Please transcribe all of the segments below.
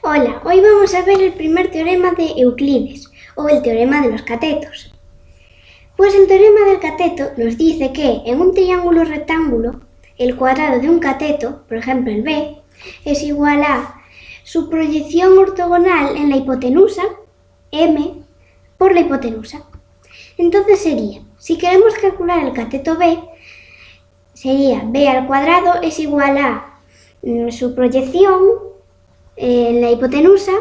Hola, hoy vamos a ver el primer teorema de Euclides, o el teorema de los catetos. Pues el teorema del cateto nos dice que en un triángulo rectángulo, el cuadrado de un cateto, por ejemplo el B, es igual a su proyección ortogonal en la hipotenusa, M, por la hipotenusa. Entonces sería, si queremos calcular el cateto B, sería B al cuadrado es igual a su proyección en la hipotenusa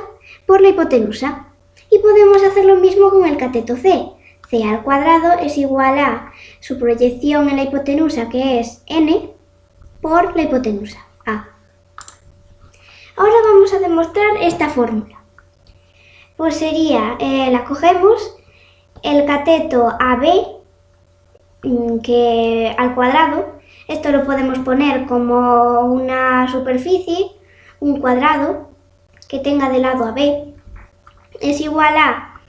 por la hipotenusa. Y podemos hacer lo mismo con el cateto C. C al cuadrado es igual a su proyección en la hipotenusa, que es n, por la hipotenusa, a. Ahora vamos a demostrar esta fórmula. Pues sería, la cogemos, el cateto AB, que al cuadrado, esto lo podemos poner como una superficie, un cuadrado que tenga de lado a B, es igual a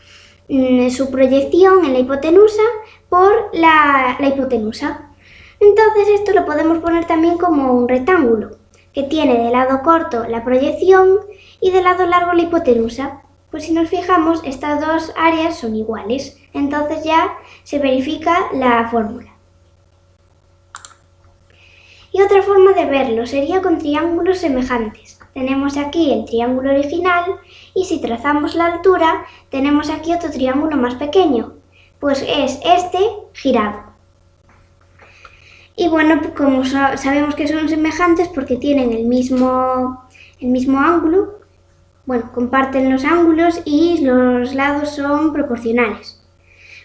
su proyección en la hipotenusa por la hipotenusa. Entonces esto lo podemos poner también como un rectángulo, que tiene de lado corto la proyección y de lado largo la hipotenusa. Pues si nos fijamos, estas dos áreas son iguales, entonces ya se verifica la fórmula. Y otra forma de verlo sería con triángulos semejantes. Tenemos aquí el triángulo original y si trazamos la altura, tenemos aquí otro triángulo más pequeño, pues es este girado. Y bueno, como sabemos que son semejantes porque tienen el mismo ángulo, bueno, comparten los ángulos y los lados son proporcionales,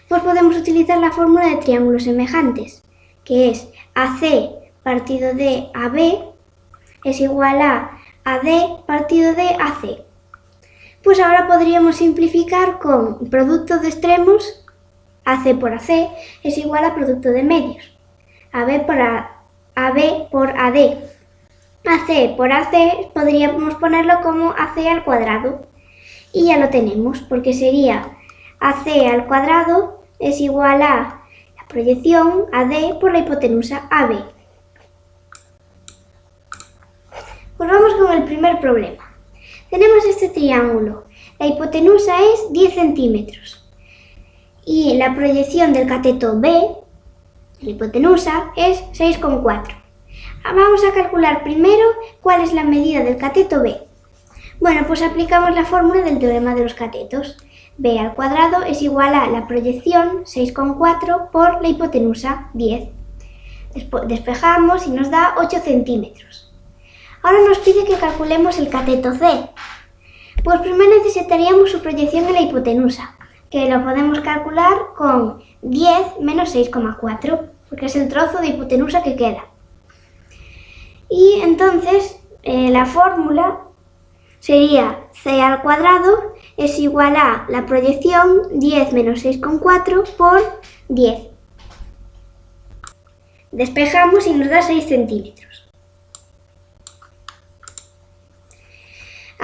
pues podemos utilizar la fórmula de triángulos semejantes, que es AC partido de AB es igual a AD partido de AC. Pues ahora podríamos simplificar con producto de extremos, AC por AC es igual a producto de medios, AB por AD. AC por AC podríamos ponerlo como AC al cuadrado y ya lo tenemos, porque sería AC al cuadrado es igual a la proyección AD por la hipotenusa AB. Pues vamos con el primer problema. Tenemos este triángulo, la hipotenusa es 10 centímetros y la proyección del cateto B, la hipotenusa, es 6,4. Vamos a calcular primero cuál es la medida del cateto B. Bueno, pues aplicamos la fórmula del teorema de los catetos. B al cuadrado es igual a la proyección 6,4 por la hipotenusa 10. Despejamos y nos da 8 centímetros. Ahora nos pide que calculemos el cateto C. Pues primero necesitaríamos su proyección en la hipotenusa, que lo podemos calcular con 10 menos 6,4, porque es el trozo de hipotenusa que queda. Y entonces la fórmula sería C al cuadrado es igual a la proyección 10 menos 6,4 por 10. Despejamos y nos da 6 centímetros.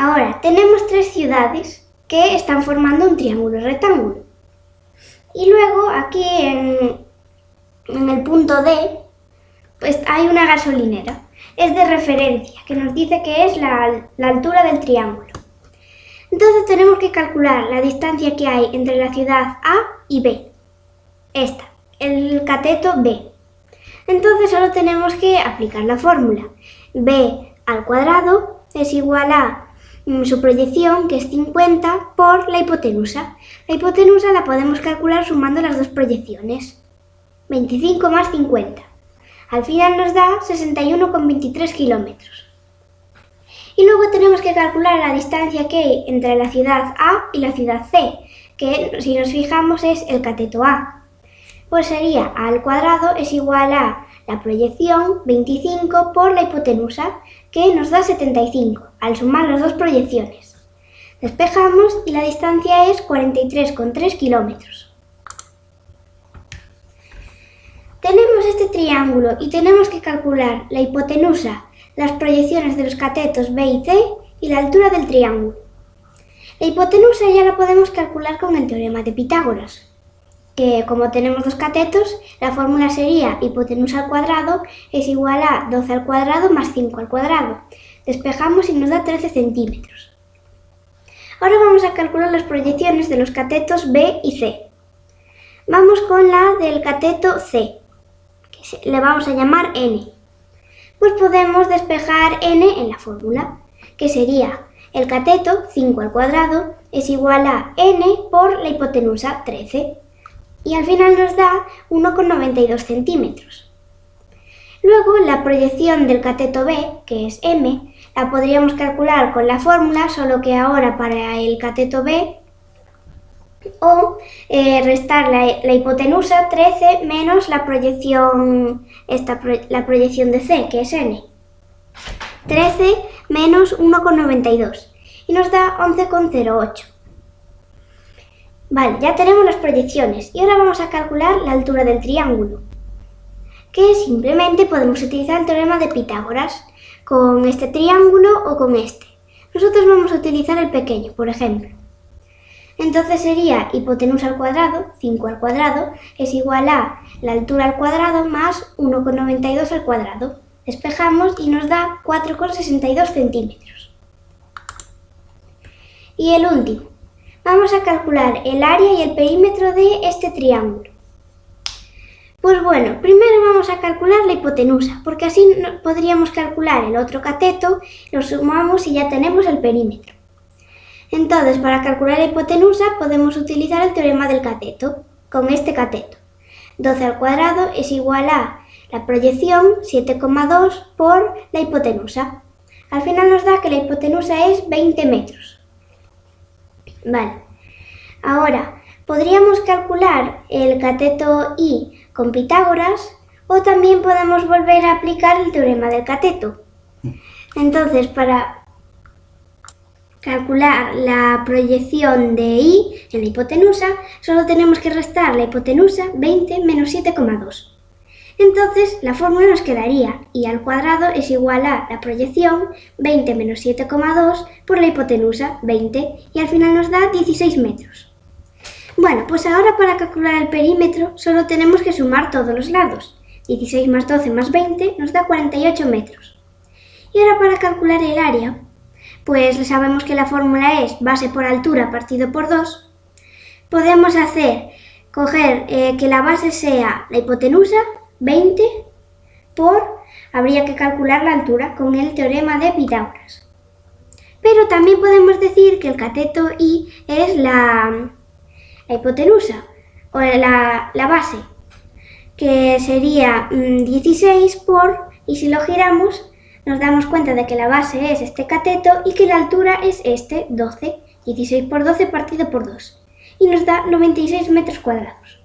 Ahora, tenemos tres ciudades que están formando un triángulo rectángulo. Y luego, aquí en el punto D, pues hay una gasolinera. Es de referencia, que nos dice que es la altura del triángulo. Entonces tenemos que calcular la distancia que hay entre la ciudad A y B. Esta, el cateto B. Entonces solo tenemos que aplicar la fórmula. B al cuadrado es igual a su proyección, que es 50, por la hipotenusa. La hipotenusa la podemos calcular sumando las dos proyecciones. 25 más 50. Al final nos da 61,23 kilómetros. Y luego tenemos que calcular la distancia que hay entre la ciudad A y la ciudad C, que si nos fijamos es el cateto A. Pues sería A al cuadrado es igual a la proyección 25 por la hipotenusa, que nos da 75, al sumar las dos proyecciones. Despejamos y la distancia es 43,3 kilómetros. Tenemos este triángulo y tenemos que calcular la hipotenusa, las proyecciones de los catetos B y C y la altura del triángulo. La hipotenusa ya la podemos calcular con el teorema de Pitágoras, que como tenemos dos catetos, la fórmula sería hipotenusa al cuadrado es igual a 12 al cuadrado más 5 al cuadrado. Despejamos y nos da 13 centímetros. Ahora vamos a calcular las proyecciones de los catetos B y C. Vamos con la del cateto C, que le vamos a llamar n. Pues podemos despejar n en la fórmula, que sería el cateto 5 al cuadrado es igual a n por la hipotenusa 13. Y al final nos da 1,92 centímetros. Luego la proyección del cateto B, que es m, la podríamos calcular con la fórmula, solo que ahora para el cateto B o restar la hipotenusa 13 menos la proyección, la proyección de C, que es n. 13 menos 1,92 y nos da 11,08. Vale, ya tenemos las proyecciones y ahora vamos a calcular la altura del triángulo, que simplemente podemos utilizar el teorema de Pitágoras con este triángulo o con este. Nosotros vamos a utilizar el pequeño, por ejemplo. Entonces sería hipotenusa al cuadrado, 5 al cuadrado, es igual a la altura al cuadrado más 1,92 al cuadrado. Despejamos y nos da 4,62 centímetros. Y el último. Vamos a calcular el área y el perímetro de este triángulo. Pues bueno, primero vamos a calcular la hipotenusa, porque así podríamos calcular el otro cateto, lo sumamos y ya tenemos el perímetro. Entonces, para calcular la hipotenusa podemos utilizar el teorema del cateto, con este cateto. 12 al cuadrado es igual a la proyección 7,2 por la hipotenusa. Al final nos da que la hipotenusa es 20 metros. Vale, ahora podríamos calcular el cateto I con Pitágoras o también podemos volver a aplicar el teorema del cateto. Entonces, para calcular la proyección de I en la hipotenusa, solo tenemos que restar la hipotenusa 20 menos 7,2. Entonces, la fórmula nos quedaría I al cuadrado es igual a la proyección 20 menos 7,2 por la hipotenusa 20 y al final nos da 16 metros. Bueno, pues ahora para calcular el perímetro solo tenemos que sumar todos los lados. 16 más 12 más 20 nos da 48 metros. Y ahora para calcular el área, pues sabemos que la fórmula es base por altura partido por 2. Podemos coger que la base sea la hipotenusa 20 habría que calcular la altura con el teorema de Pitágoras. Pero también podemos decir que el cateto I es la hipotenusa o la base, que sería 16 y si lo giramos nos damos cuenta de que la base es este cateto y que la altura es 12, 16 por 12 partido por 2 y nos da 96 metros cuadrados.